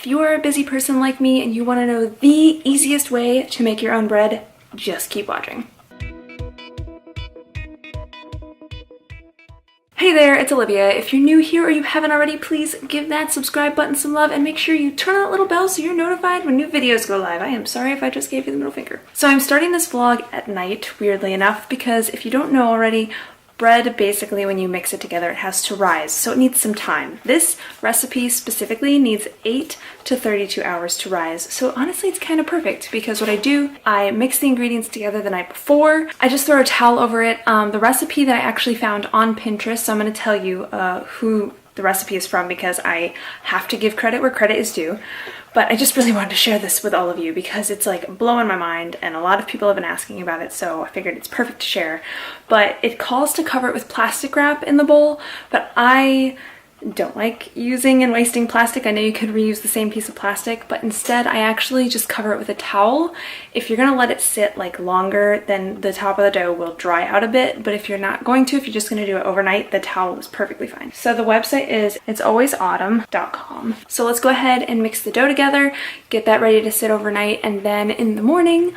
If you are a busy person like me and you want to know the easiest way to make your own bread, just keep watching. Hey there, it's Olivia. If you're new here or you haven't already, please give that subscribe button some love and make sure you turn on that little bell so you're notified when new videos go live. I am sorry if I just gave you the middle finger. So I'm starting this vlog at night, weirdly enough, because if you don't know already, bread, basically when you mix it together, it has to rise, so it needs some time. This recipe specifically needs 8 to 32 hours to rise, so honestly it's kind of perfect because what I do, I mix the ingredients together the night before. I just throw a towel over it. The recipe that I actually found on Pinterest, so I'm going to tell you who the recipe is from because I have to give credit where credit is due. But I just really wanted to share this with all of you because it's like blowing my mind and a lot of people have been asking about it, so I figured it's perfect to share. But it calls to cover it with plastic wrap in the bowl, but I don't like using and wasting plastic. I know you could reuse the same piece of plastic, but instead I actually just cover it with a towel. If you're gonna let it sit like longer, then the top of the dough will dry out a bit, but if you're not going to, if you're just gonna do it overnight, the towel is perfectly fine. So the website is it'salwaysautumn.com. So let's go ahead and mix the dough together, get that ready to sit overnight, and then in the morning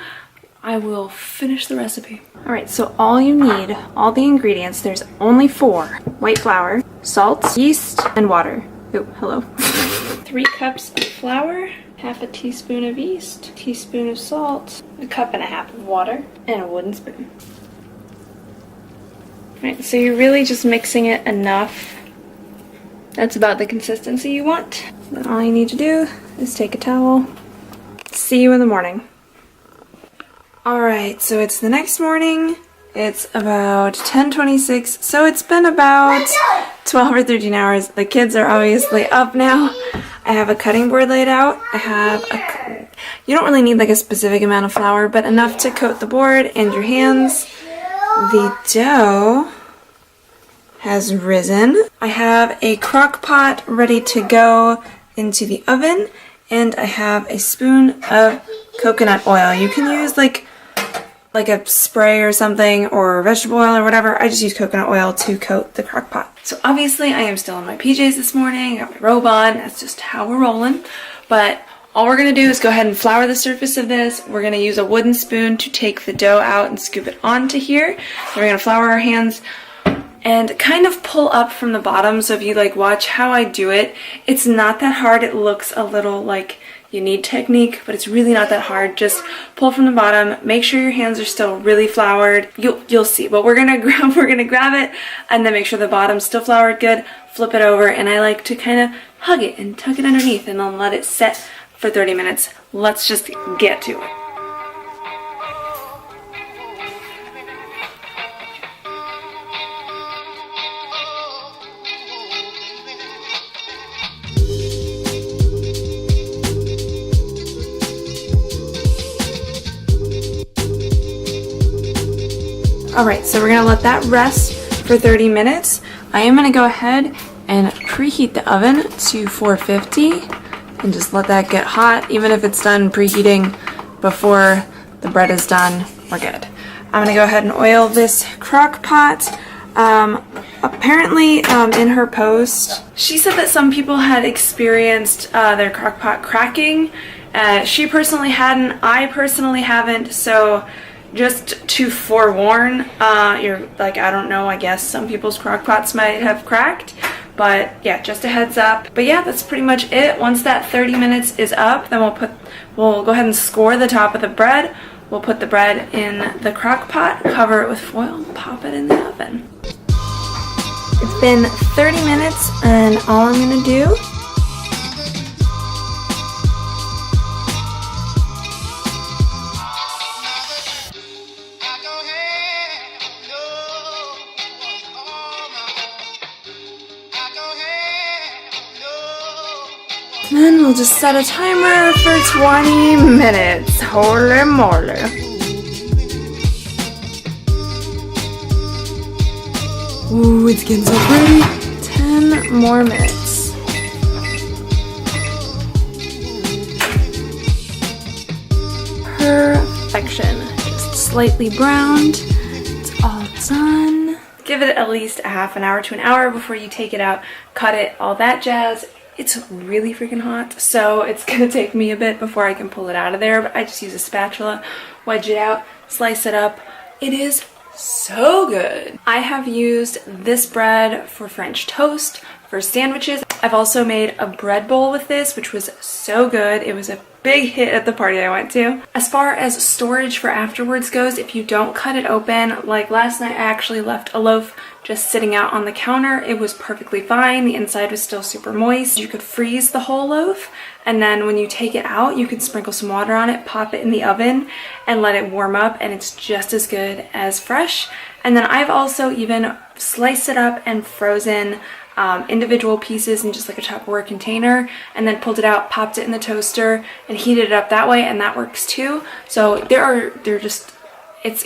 I will finish the recipe. All right, so all you need, all the ingredients, there's only 4. White flour, salt, yeast, and water. Oh, hello. 3 cups of flour, half a teaspoon of yeast, teaspoon of salt, 1.5 cups of water, and a wooden spoon. All right, so you're really just mixing it enough. That's about the consistency you want. Then all you need to do is take a towel. See you in the morning. Alright, so it's the next morning. It's about 10:26, so it's been about 12 or 13 hours. The kids are obviously up now. I have a cutting board laid out. You don't really need like a specific amount of flour, but enough to coat the board and your hands. The dough has risen. I have a crock pot ready to go into the oven, and I have a spoon of coconut oil. You can use like a spray or something or vegetable oil or whatever. I just use coconut oil to coat the crock pot. So obviously I am still in my PJs this morning, got my robe on, that's just how we're rolling. But all we're gonna do is go ahead and flour the surface of this. We're gonna use a wooden spoon to take the dough out and scoop it onto here. Then we're gonna flour our hands and kind of pull up from the bottom. So if you like watch how I do it, it's not that hard. It looks a little like you need technique, but it's really not that hard. Just pull from the bottom, make sure your hands are still really floured. You'll see, but we're gonna grab it and then make sure the bottom's still floured good, flip it over, and I like to kind of hug it and tuck it underneath and then let it set for 30 minutes. Let's just get to it. Alright, so we're going to let that rest for 30 minutes. I am going to go ahead and preheat the oven to 450 and just let that get hot. Even if it's done preheating before the bread is done, we're good. I'm going to go ahead and oil this crock pot. Apparently in her post, she said that some people had experienced their crock pot cracking. She personally hadn't. I personally haven't, so just to forewarn, you're like, I don't know, I guess some people's crock pots might have cracked, but yeah, just a heads up. But yeah, that's pretty much it. Once that 30 minutes is up, then we'll go ahead and score the top of the bread. We'll put the bread in the crock pot, cover it with foil, pop it in the oven. It's been 30 minutes, and all I'm gonna do then we'll just set a timer for 20 minutes. Holy moly. Ooh, it's getting so pretty. 10 more minutes. Perfection. Just slightly browned. It's all done. Give it at least a half an hour to an hour before you take it out, cut it, all that jazz. It's really freaking hot, so it's gonna take me a bit before I can pull it out of there, but I just use a spatula, wedge it out, slice it up. It is so good. I have used this bread for French toast, for sandwiches. I've also made a bread bowl with this, which was so good. It was a big hit at the party I went to. As far as storage for afterwards goes, if you don't cut it open, like last night I actually left a loaf just sitting out on the counter. It was perfectly fine. The inside was still super moist. You could freeze the whole loaf, and then when you take it out, you can sprinkle some water on it, pop it in the oven, and let it warm up, and it's just as good as fresh. And then I've also even sliced it up and frozen individual pieces in just like a Tupperware container, and then pulled it out, popped it in the toaster, and heated it up that way, and that works too. So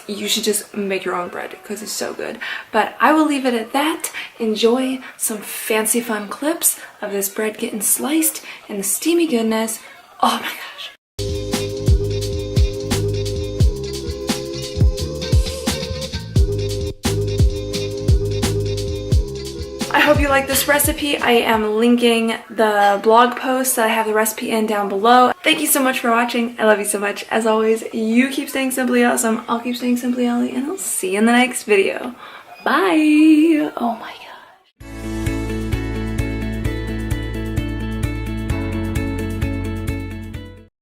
you should just make your own bread because it's so good. But I will leave it at that. Enjoy some fancy fun clips of this bread getting sliced and the steamy goodness. Oh my gosh. I hope you like this recipe. I am linking the blog post that I have the recipe in down below. Thank you so much for watching. I love you so much. As always, you keep staying simply awesome. I'll keep staying simply Ollie, and I'll see you in the next video. Bye. Oh my God.